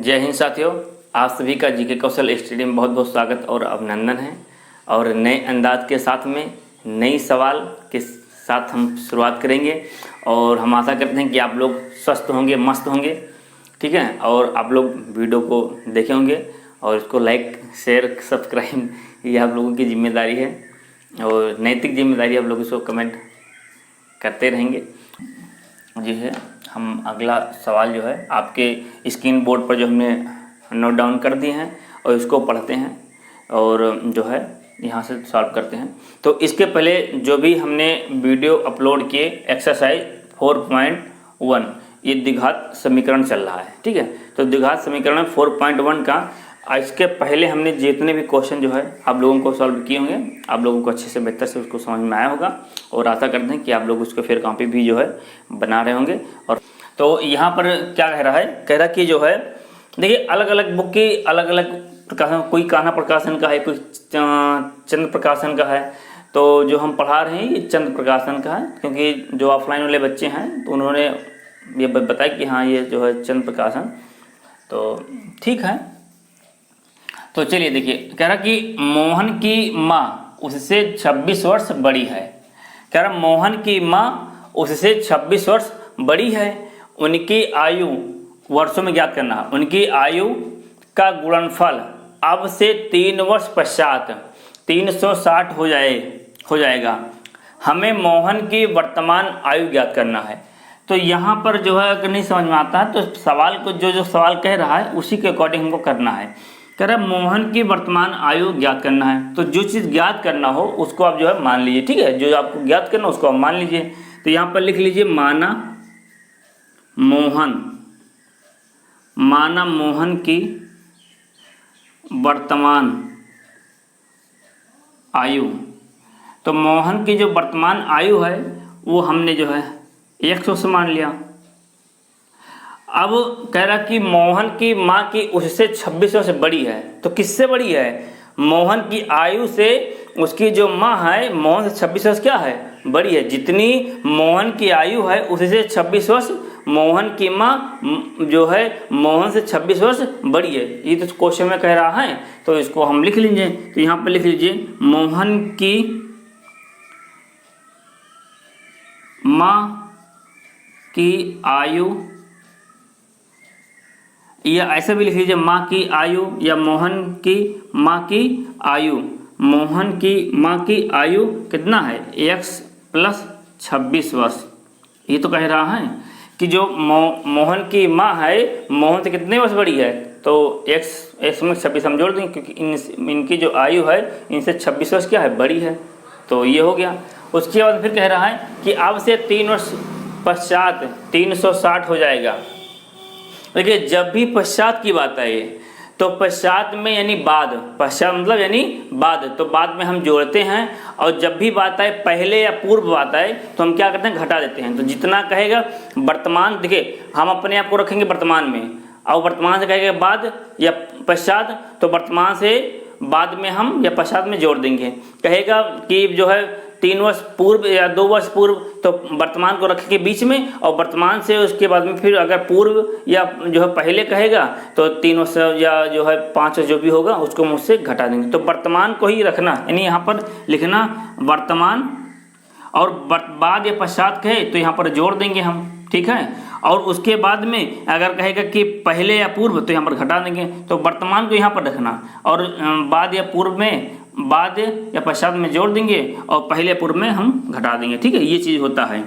जय हिंद साथियों, आप सभी का जीके कौशल स्टडी में बहुत बहुत स्वागत और अभिनंदन है। और नए अंदाज के साथ में नई सवाल के साथ हम शुरुआत करेंगे और हम आशा करते हैं कि आप लोग स्वस्थ होंगे, मस्त होंगे, ठीक है। और आप लोग वीडियो को देखे होंगे और इसको लाइक, शेयर, सब्सक्राइब ये आप लोगों की जिम्मेदारी है और नैतिक जिम्मेदारी आप लोग इसको कमेंट करते रहेंगे। जी है, हम अगला सवाल जो है आपके स्क्रीन बोर्ड पर जो हमने नोट डाउन कर दिए हैं और इसको पढ़ते हैं और जो है यहाँ से सॉल्व करते हैं। तो इसके पहले जो भी हमने वीडियो अपलोड किए एक्सरसाइज 4.1 ये द्विघात समीकरण चल रहा है, ठीक है। तो द्विघात समीकरण 4.1 का इसके पहले हमने जितने भी क्वेश्चन जो है आप लोगों को सॉल्व किए होंगे, आप लोगों को अच्छे से बेहतर से उसको समझ में आया होगा और आशा करते हैं कि आप लोग उसको फिर कॉपी भी जो है बना रहे होंगे। और तो यहाँ पर क्या कह रहा है, कह रहा कि जो है देखिए अलग अलग बुक की अलग अलग प्रकाशन, कोई कान्हा प्रकाशन का है, कोई चंद्र प्रकाशन का है। तो जो हम पढ़ा रहे हैं ये चंद्र प्रकाशन का है, क्योंकि जो ऑफलाइन वाले बच्चे हैं तो उन्होंने ये बताया कि हाँ ये जो है चंद्र प्रकाशन, तो ठीक है। तो चलिए देखिए, कह रहा कि मोहन की माँ उससे 26 वर्ष बड़ी है। कह रहा मोहन की माँ उससे 26 वर्ष बड़ी है, उनकी आयु वर्षों में ज्ञात करना है। उनकी आयु का गुणनफल अब से 3 वर्ष पश्चात 360 हो जाएगा। हमें मोहन की वर्तमान आयु ज्ञात करना है। तो यहाँ पर जो है अगर नहीं समझ में आता है तो सवाल को जो सवाल कह रहा है उसी के अकॉर्डिंग हमको करना है। कह रहा है मोहन की वर्तमान आयु ज्ञात करना है, तो जो चीज़ ज्ञात करना हो उसको आप जो है मान लीजिए, ठीक है। जो आपको ज्ञात करना उसको आप मान लीजिए। तो यहाँ पर लिख लीजिए माना मोहन की वर्तमान आयु। तो मोहन की जो वर्तमान आयु है वो हमने जो है 100 से मान लिया। अब कह रहा कि मोहन की माँ की उससे 26 वर्ष बड़ी है। तो किससे बड़ी है? मोहन की आयु से उसकी जो माँ है मोहन से 26 वर्ष क्या है? बड़ी है। जितनी मोहन की आयु है उससे 26 वर्ष मोहन की माँ जो है मोहन से 26 वर्ष बड़ी है। ये तो क्वेश्चन में कह रहा है, तो इसको हम लिख लीजिए। तो यहाँ पर लिख लीजिए मोहन की माँ की आयु, या ऐसे भी लिख लीजिए माँ की आयु या मोहन की माँ की आयु। मोहन की माँ की आयु कितना है? x + 26 वर्ष। ये तो कह रहा है कि जो मोहन की माँ है मोहन से कितने वर्ष बड़ी है, तो x में 26 हम जोड़ देंगे, क्योंकि इनकी जो आयु है इनसे 26 वर्ष क्या है? बड़ी है। तो ये हो गया। उसके बाद फिर कह रहा है कि अब से 3 वर्ष पश्चात 360 हो जाएगा। देखिए जब भी पश्चात की बात आए तो पश्चात में यानी बाद, पश्चात मतलब यानी बाद, तो बाद में हम जोड़ते हैं। और जब भी बात आए पहले या पूर्व बात आए तो हम क्या करते हैं? घटा देते हैं। तो जितना कहेगा वर्तमान, देखिए हम अपने आप को रखेंगे वर्तमान में, और वर्तमान से कहेगा बाद या पश्चात, तो वर्तमान से बाद में हम या पश्चात में जोड़ देंगे। कहेगा कि जो है 3 वर्ष पूर्व या 2 वर्ष पूर्व, तो वर्तमान को रखेंगे बीच में, और वर्तमान से उसके बाद में फिर अगर पूर्व या जो है पहले कहेगा तो 3 वर्ष या जो है 5 वर्ष जो भी होगा उसको मुझसे घटा देंगे। तो वर्तमान को ही रखना, यानी यहाँ पर लिखना वर्तमान, और बाद या पश्चात कहे तो यहाँ पर जोड़ देंगे हम, ठीक है। और उसके बाद में अगर कहेगा कि पहले या पूर्व तो यहाँ पर घटा देंगे। तो वर्तमान को यहाँ पर रखना और बाद या पूर्व में, बाद या पश्चात में जोड़ देंगे और पहले पूर्व में हम घटा देंगे, ठीक है। ये चीज़ होता है,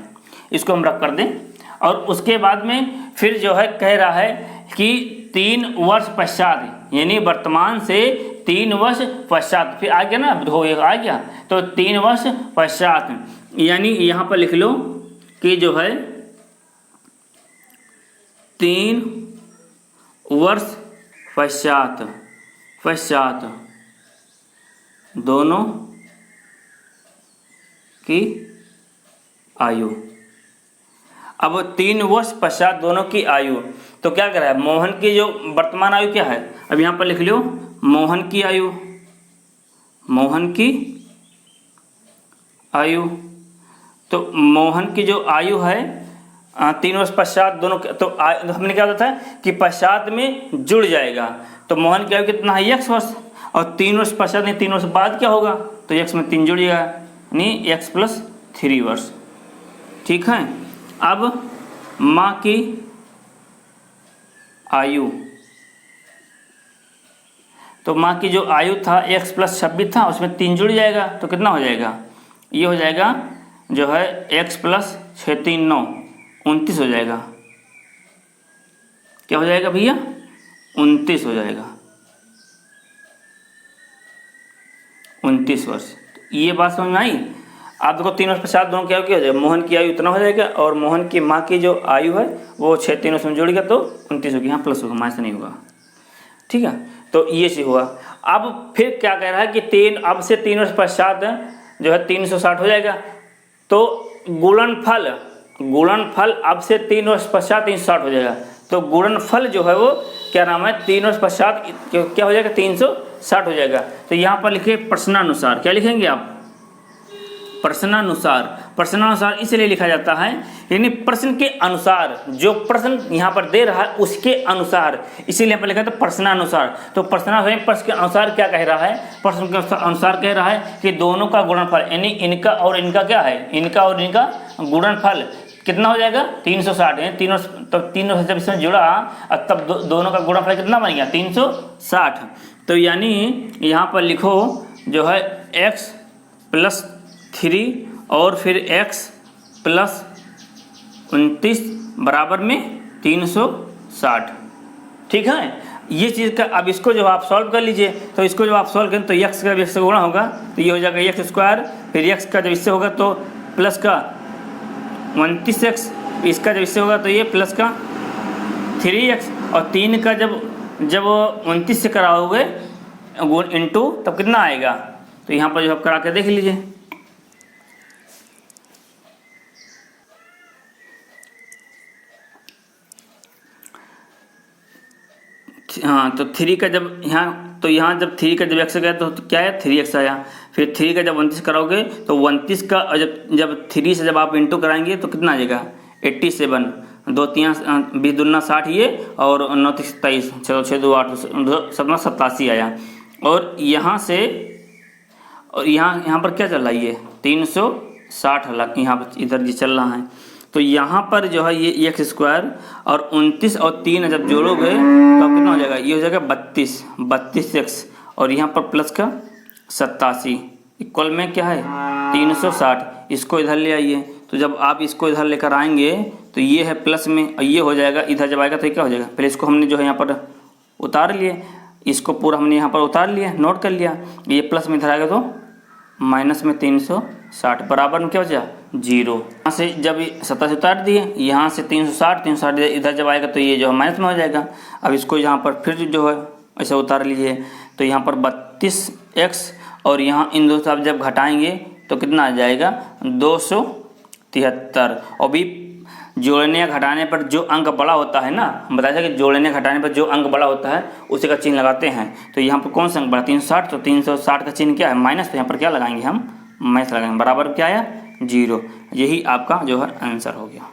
इसको हम रख कर दें। और उसके बाद में फिर जो है कह रहा है कि 3 वर्ष पश्चात, यानी वर्तमान से 3 वर्ष पश्चात, फिर आ गया ना, हो आ गया। तो 3 वर्ष पश्चात, यानी यहाँ पर लिख लो कि जो है 3 वर्ष पश्चात दोनों की आयु। अब 3 वर्ष पश्चात दोनों की आयु, तो क्या कर रहा है? मोहन की जो वर्तमान आयु क्या है? अब यहाँ पर लिख लो मोहन की आयु, तो मोहन की जो आयु है 3 वर्ष पश्चात दोनों तो हमने क्या बताया कि पश्चात में जुड़ जाएगा। तो मोहन की आयु कितना है x वर्ष, और 3 वर्ष पश्चात नहीं 3 वर्ष बाद क्या होगा, तो x में 3 जुड़ जाएगा यानी x + 3 वर्ष। ठीक है। अब माँ की आयु, तो माँ की जो आयु था x + 26 था, उसमें 3 जुड़ जाएगा तो कितना हो जाएगा, ये हो जाएगा जो है x + 6 3 9 29 हो जाएगा। क्या हो जाएगा भैया, 29 हो जाएगा, 29 वर्ष। ये बात समझ में आई। आप देखो 3 वर्ष पश्चात दोनों की आयु क्या हो जाएगा, मोहन की आयु इतना हो जाएगा और मोहन की माँ की जो आयु है वो 6 3 वर्ष में जुड़ गया तो 29 होगी, यहाँ प्लस होगा, माइनस नहीं होगा। ठीक है, तो ये चीज हुआ। अब फिर क्या कह रहा है कि अब से 3 वर्ष पश्चात जो है 360 हो जाएगा, तो गुणनफल अब से 3 वर्ष पश्चात 360 हो जाएगा। तो गुणनफल जो है वो क्या नाम है, 3 वर्ष पश्चात क्या हो जाएगा, 360 हो जाएगा। तो यहाँ पर लिखिए प्रश्नानुसार, क्या लिखेंगे आप, प्रश्नानुसार इसलिए लिखा जाता है यानी प्रश्न के अनुसार, जो प्रश्न यहाँ पर दे रहा है उसके अनुसार, इसीलिए यहाँ पर लिखा था प्रश्नानुसार। तो प्रश्न के अनुसार क्या कह रहा है, प्रश्न के अनुसार कह रहा है कि दोनों का गुणनफल यानी इनका और इनका क्या है, इनका और इनका गुणनफल कितना हो जाएगा, 360 है। 3 वर्ष, तब 3 वर्ष जब इसमें जुड़ा तब दोनों का गुणनफल कितना बन गया, 360। तो यानी यहाँ पर लिखो जो है x + 3 और फिर x + 29 बराबर में 360। ठीक है, ये चीज़ का अब इसको जब आप सॉल्व कर लीजिए, तो इसको जब आप सॉल्व करें तो x का जब इससे गुणा होगा तो ये हो जाएगा x², फिर x का जब इससे होगा तो प्लस का 29x, इसका जब इससे होगा तो ये प्लस का 3x, और 3 का जब 29 से कराओगे इंटू तब कितना आएगा, तो यहाँ पर जो आप करा के देख लीजिए। हाँ, तो 3 का जब यहाँ, तो यहाँ जब 3 का जब x गया तो क्या है, 3x आया। फिर 3 का जब 29 कराओगे तो 29 का जब 3 से जब आप इंटू कराएंगे तो कितना आ जाएगा, 87, 2 3 20 दूना 60 ये, और 9 3 27, 6 2 8 87 आया। और यहाँ से और यहाँ पर क्या चल रहा है, ये 360 लाख यहाँ पर इधर जी चल रहा है। तो यहाँ पर जो है ये x² और 29 और 3 जब जोड़ोगे तो कितना हो जाएगा, ये हो जाएगा 32x, और यहाँ पर प्लस का 87 इक्वल में क्या है 360। इसको इधर ले आइए, तो जब आप इसको इधर लेकर आएंगे तो ये है प्लस में, और ये हो जाएगा इधर जब आएगा तो ये क्या हो जाएगा, पहले इसको हमने जो है यहाँ पर उतार लिए, इसको पूरा हमने यहाँ पर उतार लिया, नोट कर लिया। ये प्लस में इधर आएगा तो माइनस में 360 बराबर में क्या बचा, 0। यहाँ से जब 87 उतार दिए, यहाँ से 360 इधर जब आएगा तो ये जो है माइनस में हो जाएगा। अब इसको यहाँ पर फिर जो है ऐसे उतार लीजिए, तो यहाँ पर 32x, और यहाँ इन दो से आप जब घटाएंगे तो कितना आ जाएगा, 273। और भी जोड़ने या घटाने पर जो अंक बड़ा होता है ना, हम बताया था कि जोड़ने घटाने पर जो अंक बड़ा होता है उसी का चिन्ह लगाते हैं। तो यहाँ पर कौन सा अंक बड़ा, 360, तो 360 का चिन्ह क्या है, माइनस, तो यहाँ पर क्या लगाएंगे हम, माइनस लगाएंगे, बराबर क्या आया, 0। यही आपका जो है आंसर हो गया।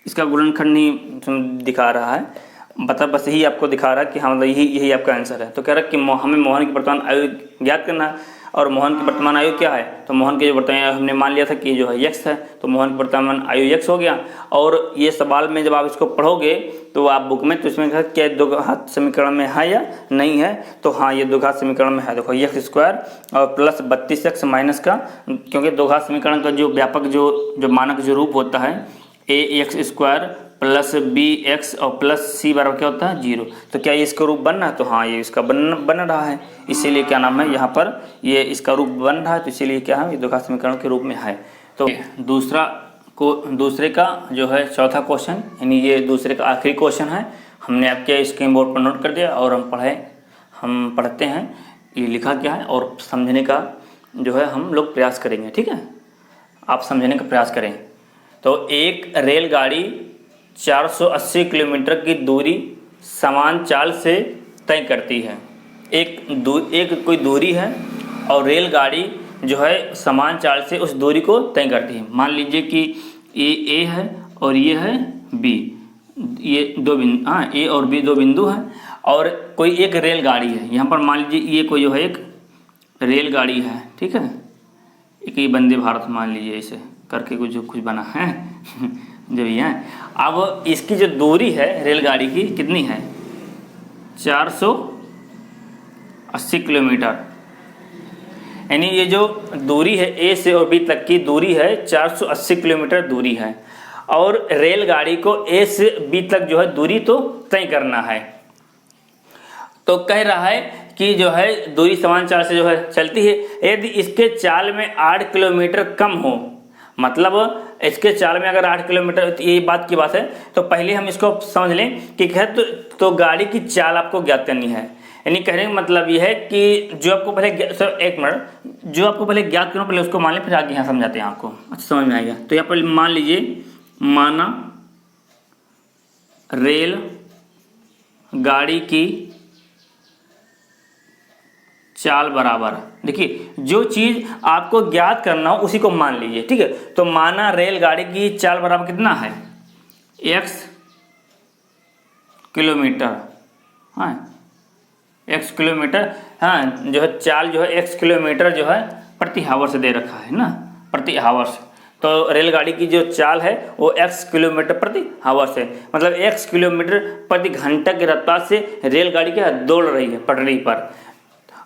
इसका गुणनखंड नहीं दिखा रहा है, बस यही आपको दिखा रहा है कि हाँ मतलब यही आपका आंसर है। तो कह रहा है कि हमें मोहन की वर्तमान आयु ज्ञात करना है, और मोहन की वर्तमान आयु क्या है, तो मोहन की जो वर्तमान आयु हमने मान लिया था कि जो है x है, तो मोहन की वर्तमान आयु x हो गया। और ये सवाल में जब आप इसको पढ़ोगे तो आप बुक में, तो इसमें क्या द्विघात समीकरण में है या नहीं है, तो हाँ ये द्विघात समीकरण में है। देखो x² और प्लस 32x माइनस का, क्योंकि द्विघात समीकरण का जो व्यापक जो मानक जो रूप होता है ax² प्लस bx और प्लस c बराबर क्या होता है, 0। तो क्या ये इसका रूप बन रहा है, तो हाँ ये इसका बन रहा है, इसीलिए क्या नाम है यहाँ पर ये इसका रूप बन रहा है, तो इसीलिए क्या है, ये द्विघात समीकरण के रूप में है। तो दूसरे का जो है चौथा क्वेश्चन, यानी ये दूसरे का आखिरी क्वेश्चन है, हमने आपके स्क्रीन बोर्ड पर नोट कर दिया, और हम पढ़ते हैं ये लिखा क्या है, और समझने का जो है हम लोग प्रयास करेंगे। ठीक है, आप समझने का प्रयास करें। तो एक रेलगाड़ी 480 किलोमीटर की दूरी समान चाल से तय करती है। एक कोई दूरी है और रेलगाड़ी जो है समान चाल से उस दूरी को तय करती है। मान लीजिए कि ये A है और ये है बी, ये दो बिंदु, हाँ ए और बी दो बिंदु हैं। और कोई एक रेलगाड़ी है, यहाँ पर मान लीजिए ये कोई जो है एक रेलगाड़ी है, ठीक है, एक ये वंदे भारत मान लीजिए, इसे करके कुछ बना है जो ये है। अब इसकी जो दूरी है रेलगाड़ी की कितनी है, 480 किलोमीटर, यानी ये जो दूरी है ए से और बी तक की दूरी है 480 किलोमीटर दूरी है। और रेलगाड़ी को ए से बी तक जो है दूरी तो तय करना है। तो कह रहा है कि जो है दूरी समान चाल से जो है चलती है। यदि इसके चाल में 8 किलोमीटर कम हो, मतलब इसके चाल में अगर 8 किलोमीटर, ये बात की बात है, तो पहले हम इसको समझ लें कि तो गाड़ी की चाल आपको ज्ञात करनी है। यानी कहने का मतलब ये है कि जो आपको पहले, सर एक मिनट, जो आपको पहले ज्ञात करो पहले उसको मान लें, फिर आगे यहाँ समझाते हैं आपको, अच्छा समझ में आएगा। तो यहाँ पर मान लीजिए, माना रेल गाड़ी की चाल बराबर, देखिए जो चीज आपको ज्ञात करना हो उसी को मान लीजिए, ठीक है। तो माना रेलगाड़ी की चाल बराबर कितना है, x किलोमीटर, हाँ x किलोमीटर, हाँ जो है चाल जो है x किलोमीटर जो है प्रति हावर से दे रखा है ना, प्रति हावर से। तो रेलगाड़ी की जो चाल है वो x किलोमीटर प्रति हावर से, मतलब x किलोमीटर प्रति घंटा की रफ्तार से रेलगाड़ी क्या दौड़ रही है पटरी पर।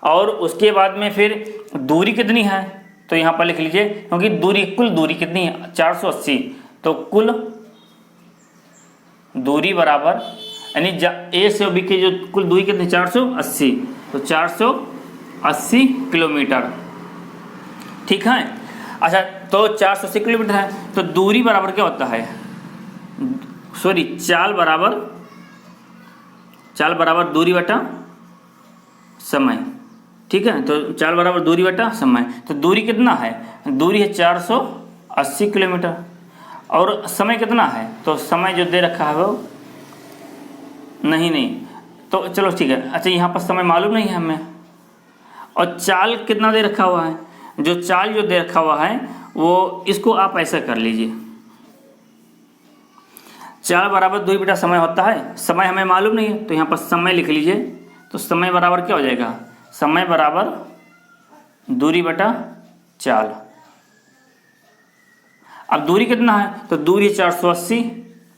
और उसके बाद में फिर दूरी कितनी है, तो यहाँ पर लिख लीजिए, क्योंकि दूरी, कुल दूरी कितनी है 480, तो कुल दूरी बराबर, यानी ए से बी की जो कुल दूरी कितनी 480, तो 480 किलोमीटर, ठीक है। अच्छा तो 480 किलोमीटर है, तो दूरी बराबर क्या होता है, सॉरी चाल बराबर दूरी बटा समय, ठीक है। तो चाल बराबर दूरी बटा समय, तो दूरी कितना है, दूरी है 480 किलोमीटर, और समय कितना है, तो समय जो दे रखा है वो नहीं, तो चलो ठीक है। अच्छा यहाँ पर समय मालूम नहीं है हमें, और चाल कितना दे रखा हुआ है, जो चाल जो दे रखा हुआ है वो, इसको आप ऐसा कर लीजिए, चाल बराबर दूरी बटा समय होता है, समय हमें मालूम नहीं है, तो यहाँ पर समय लिख लीजिए। तो समय बराबर क्या हो जाएगा, समय बराबर दूरी बटा चाल। अब दूरी कितना है, तो दूरी 480,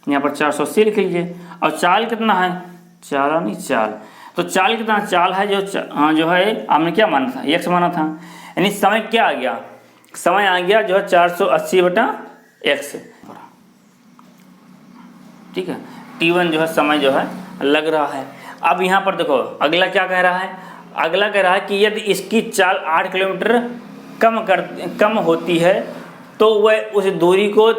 यहाँ पर 480 लिख लीजिए। और चाल कितना है, चाल, तो चाल कितना, चाल है जो है आपने क्या माना था, x माना था, यानी समय क्या आ गया, समय आ गया जो है 480 बटा x, ठीक है। t1 जो है समय जो है लग रहा है। अब यहाँ पर देखो अगला क्या कह रहा है, अगला कह रहा है कि यदि इसकी चाल 8 किलोमीटर कम होती है तो वह उस दूरी को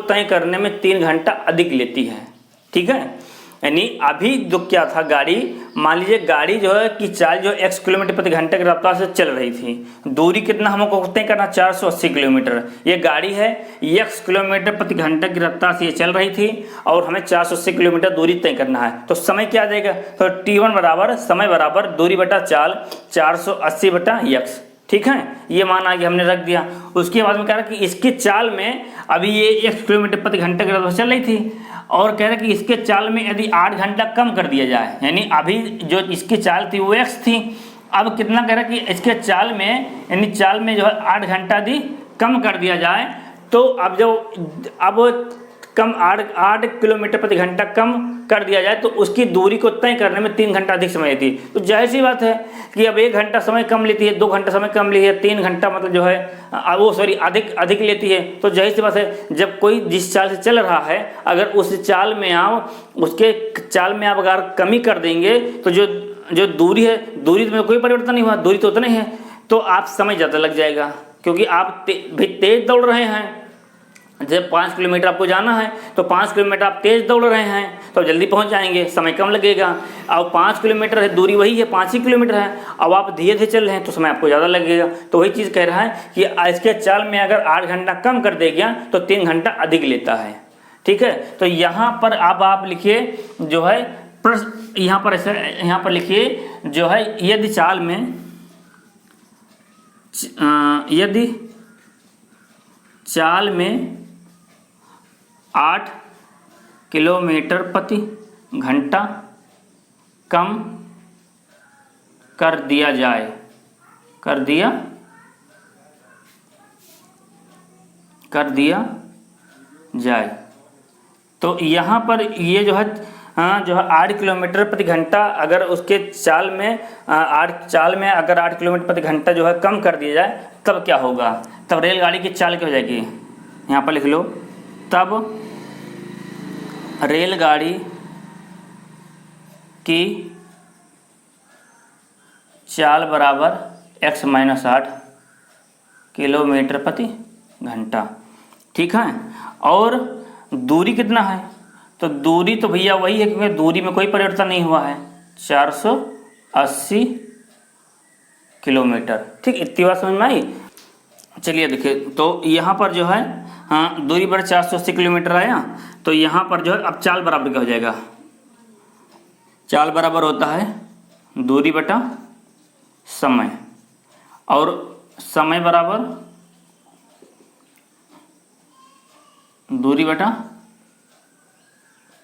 तय करने में 3 घंटा अधिक लेती है, ठीक है। यानी अभी जो क्या था, गाड़ी मान लीजिए गाड़ी जो है कि चाल जो x किलोमीटर प्रति घंटे की रफ्तार से चल रही थी, दूरी कितना हमको तय करना 480 किलोमीटर, ये गाड़ी है x किलोमीटर प्रति घंटे की रफ्तार से ये चल रही थी और हमें 480 किलोमीटर दूरी तय करना है। तो समय क्या आ जाएगा, तो t1 बराबर समय बराबर दूरी बटा चाल 480 बटा x, ठीक है। ये मान आगे हमने रख दिया। उसके बाद में कह रहा कि इसकी चाल में अभी ये 1 किलोमीटर प्रति घंटे की रफ्तार से चल रही थी, और कह रहे कि इसके चाल में यदि 8 घंटा कम कर दिया जाए, यानी अभी जो इसकी चाल थी वो x थी, अब कितना कह रहा कि इसके चाल में, यानी चाल में जो है 8 घंटा दी कम कर दिया जाए, तो अब कम 8 किलोमीटर प्रति घंटा कम कर दिया जाए तो उसकी दूरी को तय करने में 3 घंटा अधिक समय लेती है। तो जाहिर सी बात है कि अब 1 घंटा समय कम लेती है, 2 घंटा समय कम लेती है, 3 घंटा मतलब जो है वो सॉरी अधिक लेती है। तो जाहिर सी बात है जब कोई जिस चाल से चल रहा है, अगर उस चाल में उसके चाल में आप अगर कमी कर देंगे तो जो दूरी है, दूरी में कोई परिवर्तन नहीं हुआ, दूरी तो उतना ही है, तो आप समय ज़्यादा लग जाएगा, क्योंकि आप भी तेज दौड़ रहे हैं। जब 5 किलोमीटर आपको जाना है तो 5 किलोमीटर आप तेज दौड़ रहे हैं तो जल्दी पहुंच जाएंगे, समय कम लगेगा। अब 5 किलोमीटर है, दूरी वही है, 5 ही किलोमीटर है, अब आप धीरे धीरे चल रहे हैं तो समय आपको ज़्यादा लगेगा। तो वही चीज़ कह रहा है कि इसके चाल में अगर 8 घंटा कम कर देगा तो 3 घंटा अधिक लेता है, ठीक है। तो यहाँ पर अब आप लिखिए जो है यहाँ पर लिखिए जो है यदि चाल में 8 किलोमीटर प्रति घंटा कम कर दिया जाए, कर दिया जाए। तो यहाँ पर ये जो है 8 किलोमीटर प्रति घंटा अगर उसके चाल में 8 किलोमीटर प्रति घंटा जो है कम कर दिया जाए तब क्या होगा, तब रेलगाड़ी की चाल क्या हो जाएगी, यहाँ पर लिख लो, तब रेलगाड़ी की चाल बराबर x-8 किलोमीटर प्रति घंटा। ठीक है, और दूरी कितना है, तो दूरी तो भैया वही है क्योंकि दूरी में कोई परिवर्तन नहीं हुआ है, 480 किलोमीटर। ठीक, इतनी बात समझ में आई। चलिए देखिए, तो यहाँ पर जो है दूरी पर 480 किलोमीटर आया, तो यहाँ पर जो है अब चाल बराबर क्या हो जाएगा, चाल बराबर होता है दूरी बटा समय, और समय बराबर दूरी बटा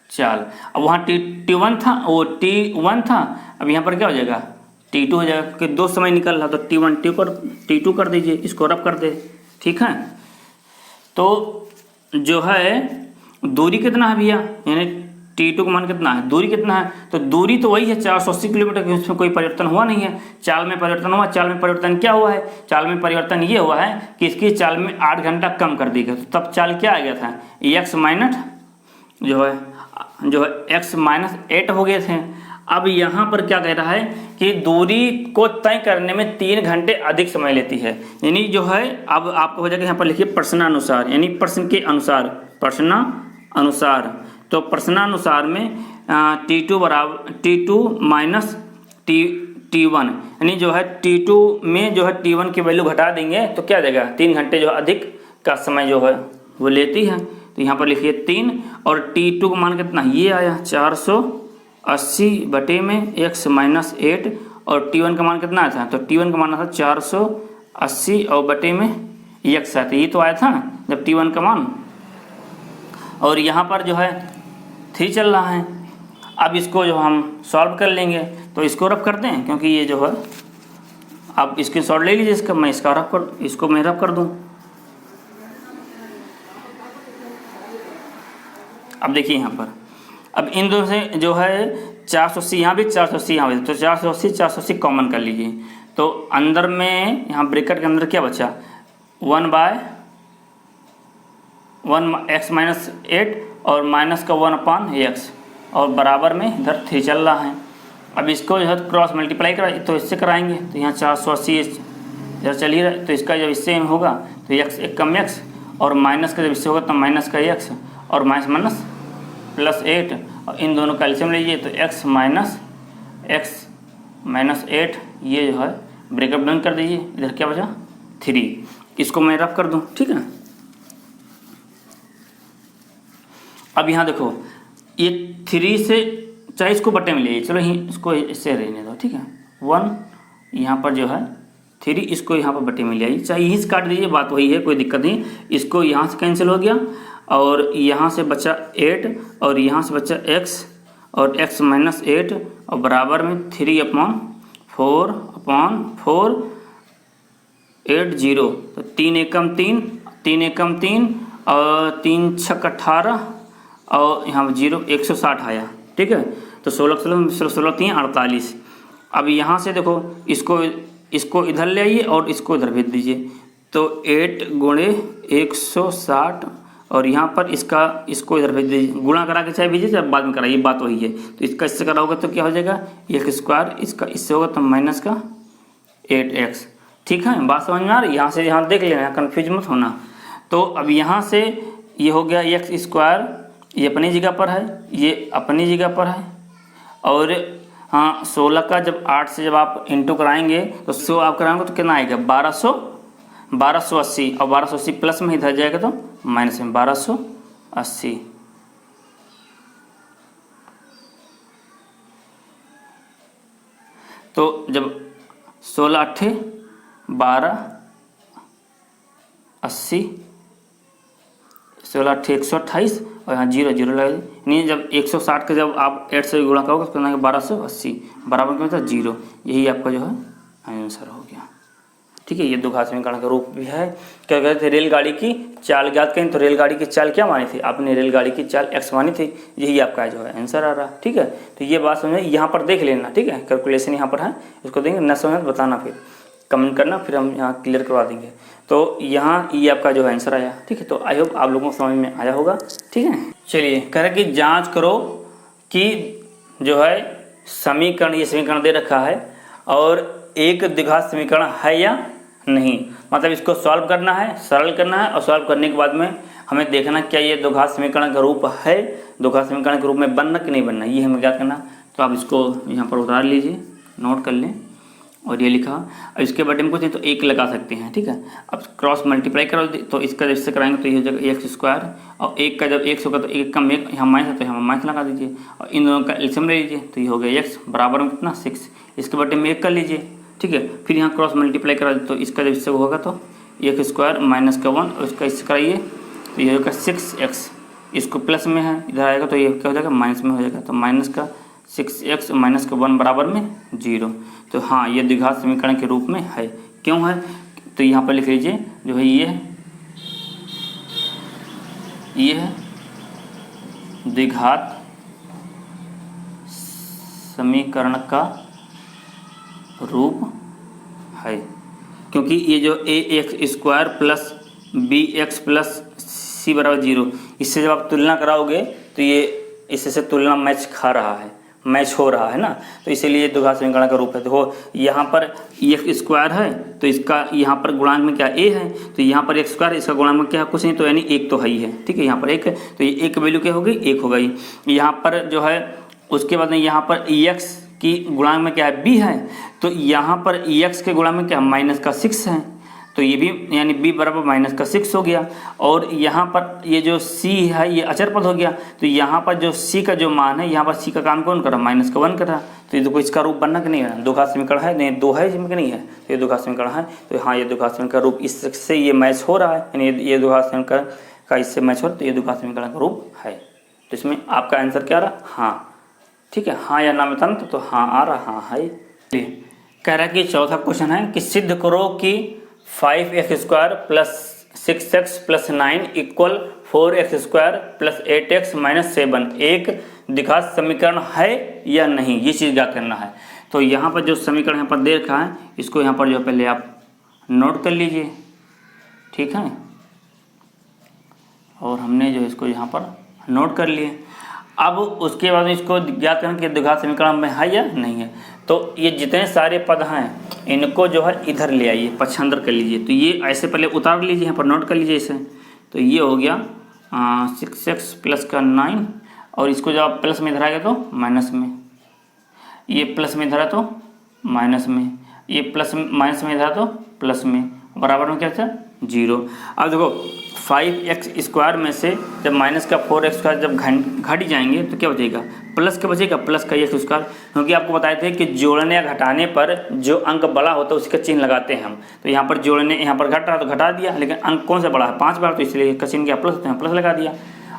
चाल। अब वहाँ T1 था, वो T1 था, अब यहाँ पर क्या हो जाएगा, T2 हो जाएगा क्योंकि 2 समय निकल रहा, तो T1 T2 कर दीजिए, इसको रब कर दे। ठीक है, तो जो है दूरी कितना है भैया, यानी T2 का मान कितना है, दूरी कितना है, तो दूरी तो वही है 480 किलोमीटर की, उसमें कोई परिवर्तन हुआ नहीं है। चाल में परिवर्तन हुआ, चाल में परिवर्तन क्या हुआ है, चाल में परिवर्तन ये हुआ है कि इसकी चाल में 8 घंटा कम कर दी गई, तो तब चाल क्या आ गया था, x-8 हो गए थे। अब यहाँ पर क्या कह रहा है कि दूरी को तय करने में 3 घंटे अधिक समय लेती है, यानी जो है अब आपको हो जाएगा, यहाँ पर लिखिए प्रश्नानुसार, यानी प्रश्न के अनुसार, प्रश्नानुसार। तो प्रश्नानुसार में T2 माइनस T1, यानी जो है T2 में जो है T1 की वैल्यू घटा देंगे तो क्या देगा, 3 घंटे जो अधिक का समय जो है वो लेती है। तो यहाँ पर लिखिए 3, और T2 का मान कितना, ये आया 480 बटे में x-8, और T1 का मान कितना आया था, तो T1 का मान था 480 और बटे में x आता, ये तो आया था जब T1 का मान, और यहाँ पर जो है 3 चल रहा है। अब इसको जो हम सॉल्व कर लेंगे, तो इसको रब कर दें क्योंकि ये जो है, आप इसके शॉर्ट ले लीजिए, इसका मैं इसको मैं रब कर दूं। अब देखिए यहाँ पर, अब इन दोनों से जो है 480 यहाँ भी, 480 यहाँ भी, तो 480 कॉमन कर लीजिए, तो अंदर में यहाँ ब्रैकेट के अंदर क्या बचा, 1/1 x-8 और माइनस का 1/x, और बराबर में इधर 3 चल रहा है। अब इसको जो है क्रॉस मल्टीप्लाई करा तो इससे कराएंगे, तो यहाँ 480 इधर चल ही रहा है, तो इसका जब इससे होगा तो x एक कम x, और माइनस का जब इससे होगा तो माइनस का x, और माइनस +8, और इन दोनों का एलसीएम लीजिए तो x-8, ये जो है ब्रेकअप डन कर दीजिए, इधर क्या बचा 3, इसको मैं रब कर दूं। ठीक है, अब यहाँ देखो ये 3 से, चाहे इसको बटे में ले, चलो इसको इससे रहने दो। ठीक है, 1 यहाँ पर जो है 3, इसको यहाँ पर बटे में ले आइए, चाहे यहीं से काट दीजिए, बात वही है, कोई दिक्कत नहीं। इसको यहाँ से कैंसिल हो गया, और यहाँ से बचा 8, और यहाँ से बचा x, और x-8, और बराबर में 3/4 80, तो 3 एकम 3, और 3 छक 18, और यहाँ पर 0 160 आया। ठीक है, तो 16 3 48। अब यहाँ से देखो इसको इधर ले आइए और इसको इधर भेज दीजिए, तो 8 गुणे 160, और यहाँ पर इसको इधर भेज दीजिए, गुणा करा के चाहे भेजिए चाहे बाद में कराइए, बात वही है। तो इसका इससे करा होगा तो क्या हो जाएगा, x², इसका इससे होगा तो माइनस का 8x। ठीक है, बात समझ में आ रही, यहाँ से यहाँ देख लेना, कन्फ्यूज मत होना। तो अब यहाँ से ये हो गया x², ये अपनी जगह पर है, ये अपनी जगह पर है, और हाँ 16 का जब 8 से जब आप इंटू कराएंगे तो 100 आप कराएंगे तो कितना आएगा, 1280, और 1280 प्लस में इधर जाएगा तो माइनस में 1280। तो जब 16 8 12 80 16 8 128 और यहाँ 0 0 लगा दीजिए। यानी जब 160 का जब आप 8 से गुणा करोगे तो 1280 बराबर क्या होता है 0। यही आपका जो है आंसर हो गया। ठीक है, ये द्विघात समीकरण का रूप भी है। क्या कहते थे, रेलगाड़ी की चाल ज्ञात करें, तो रेलगाड़ी की चाल क्या मानी थी आपने, रेलगाड़ी की चाल x मानी थी। यही आपका जो है आंसर आ रहा। ठीक है, तो ये बात समझ यहाँ पर देख लेना। ठीक है, कैलकुलेशन यहाँ पर है, इसको देंगे, न समझ बताना, फिर कमेंट करना, फिर हम यहाँ क्लियर करवा देंगे। तो यहाँ ये आपका जो है आंसर आया। ठीक है, तो आई होप आप लोगों को समझ में आया होगा। ठीक है, चलिए कह रहे कि जाँच करो कि जो है समीकरण, ये समीकरण दे रखा है और एक द्विघात समीकरण है या नहीं। मतलब इसको सॉल्व करना है, सरल करना है, और सॉल्व करने के बाद में हमें देखना क्या ये द्विघात समीकरण का रूप है, द्विघात समीकरण के रूप में बनना कि नहीं बनना, ये हमें क्या करना। तो आप इसको यहाँ पर उतार लीजिए, नोट कर लें, और ये लिखा। अब इसके बटे में कुछ नहीं तो 1 लगा सकते हैं। ठीक है, अब क्रॉस मल्टीप्लाई करो तो इसका जब इससे कराएंगे तो ये हो जाएगा x², और 1 का जब 1 होगा तो 1 का यहाँ माइनस है तो यहाँ माइनस लगा दीजिए, और इन दोनों का एलसीएम ले लीजिए, तो ये हो गया x बराबर में कितना 6। इसके बटे में 1 कर लीजिए। ठीक है, फिर यहाँ क्रॉस मल्टीप्लाई करा तो इसका जब इससे होगा तो x² माइनस का 1 और इसका इससे कराइए तो ये होगा 6x। इसको प्लस में है, इधर आएगा तो ये क्या हो जाएगा माइनस में हो जाएगा, तो माइनस का 6x माइनस का 1 बराबर में 0। तो हाँ, ये द्विघात समीकरण के रूप में है। क्यों है, तो यहाँ पर लिख लीजिए जो है ये है द्विघात समीकरण का रूप है, क्योंकि ये जो ax² plus bx plus c बराबर 0, इससे जब आप तुलना कराओगे तो ये इससे तुलना मैच खा रहा है, मैच हो रहा है ना, तो इसीलिए द्विघात समीकरण का रूप है। देखो यहाँ पर x² है तो इसका यहाँ पर गुणांक में क्या a है, तो यहाँ पर x², इसका गुणांक में क्या कुछ नहीं, तो यानी 1 तो है ही है। ठीक है, यहाँ पर 1 है तो ये 1 वैल्यू क्या होगी 1 हो गई। यहाँ पर जो है उसके बाद में यहाँ पर x की गुणांक में क्या है b है, तो यहाँ पर x के गुणांक में क्या माइनस का 6 है, तो ये भी यानी b बराबर माइनस का 6 हो गया। और यहाँ पर ये जो c है ये अचर पद हो गया, तो यहाँ पर जो c का जो मान है, यहाँ पर c का काम कौन कर रहा, माइनस का 1 कर रहा, तो ये देखो इसका रूप बनना कि नहीं है, द्विघात समीकरण है, नहीं 2 है इसमें कि नहीं है, तो ये द्विघात समीकरण है। तो हाँ, ये द्विघात समीकरण का रूप इससे ये मैच हो रहा है, यानी ये द्विघात समीकरण का इससे मैच हो रहा है, तो ये द्विघात समीकरण का रूप है। तो इसमें आपका आंसर क्या रहा, हाँ। ठीक है, हाँ या ना में था तो हाँ आ रहा, हाँ है। कह रहा है कि चौथा क्वेश्चन है कि सिद्ध करो कि 5x² plus 6x plus 9 equal 4x² plus 8x minus 7 एक द्विघात समीकरण है या नहीं, ये चीज़ ज्ञात करना है। तो यहाँ पर जो समीकरण यहाँ पर दे रखा है, इसको यहाँ पर जो पहले आप नोट कर लीजिए। ठीक है, और हमने जो इसको यहाँ पर नोट कर लिए। अब उसके बाद इसको ज्ञात करना कि द्विघात समीकरण में है या नहीं है। तो ये जितने सारे पद हैं इनको जो है इधर ले आइए, पक्षांतर कर लीजिए। तो ये ऐसे पहले उतार लीजिए, यहाँ पर नोट कर लीजिए इसे। तो ये हो गया 6x प्लस का 9, और इसको जब आप प्लस में इधर आएगा तो माइनस में, ये प्लस में इधर है तो माइनस में, ये प्लस माइनस में इधर तो प्लस में, बराबर में क्या था 0। अब देखो 5x² में से जब माइनस का 4x² जब घट जाएंगे तो क्या बचेगा, प्लस का बचेगा, प्लस का x²। क्योंकि आपको बताए थे कि जोड़ने या घटाने पर जो अंक बड़ा होता है उसका चिन्ह लगाते हैं हम। तो यहाँ पर जोड़ने, यहाँ पर घट रहा तो घटा दिया, लेकिन अंक कौन सा बड़ा है 5 बार, तो इसलिए इसका चिन्ह क्या प्लस होता है, प्लस लगा दिया।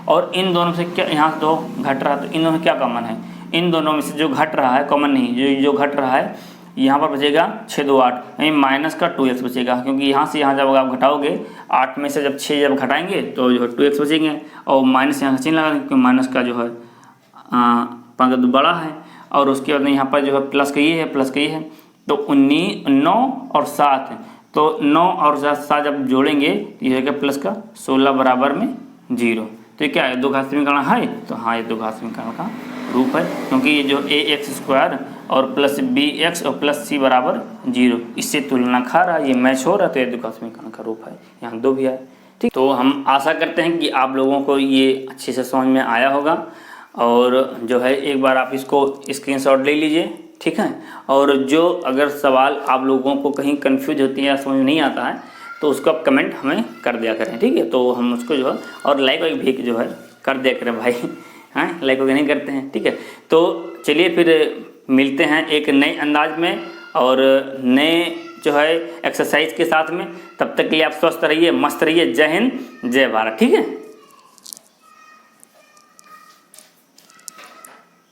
और इन दोनों से क्या, यहाँ से 2 घट रहा तो इन दोनों में क्या कॉमन है, इन दोनों में से जो घट रहा है कॉमन नहीं, जो घट रहा है यहाँ पर बचेगा 6 2 8, यानी माइनस का 2x बचेगा। क्योंकि यहाँ से यहाँ जब आप घटाओगे 8 में से जब 6 जब घटाएंगे तो जो है 2x बचेंगे, और माइनस यहाँ चिन्ह लगा देंगे क्योंकि माइनस का जो है पंक्ति बड़ा है। और उसके बाद यहाँ पर जो है प्लस का ये है, प्लस का ये है, तो 9 और 7, तो 9 और 7 जब जोड़ेंगे तो ये है प्लस का 16 बराबर में 0। तो ये क्या है, द्विघात समीकरण है। तो हाँ, ये द्विघात समीकरण का रूप है, क्योंकि ये जो ax² और प्लस bx और प्लस c बराबर 0 इससे तुलना खा रहा है, ये मैच हो रहा है, तो ये द्विघात समीकरण का रूप है। यहाँ 2 भी है। ठीक, तो हम आशा करते हैं कि आप लोगों को ये अच्छे से समझ में आया होगा। और जो है एक बार आप इसको स्क्रीनशॉट ले लीजिए। ठीक है, और जो अगर सवाल आप लोगों को कहीं कन्फ्यूज होती है या समझ नहीं आता है तो उसको आप कमेंट हमें कर दिया करें। ठीक है, तो हम उसको जो है, और लाइक भी जो है कर दिया करें भाई, हाँ लाइक वगैरह नहीं करते हैं। ठीक है, तो चलिए फिर मिलते हैं एक नए अंदाज में और नए जो है एक्सरसाइज के साथ में। तब तक के लिए आप स्वस्थ रहिए, मस्त रहिए। जय हिंद, जय भारत। ठीक है।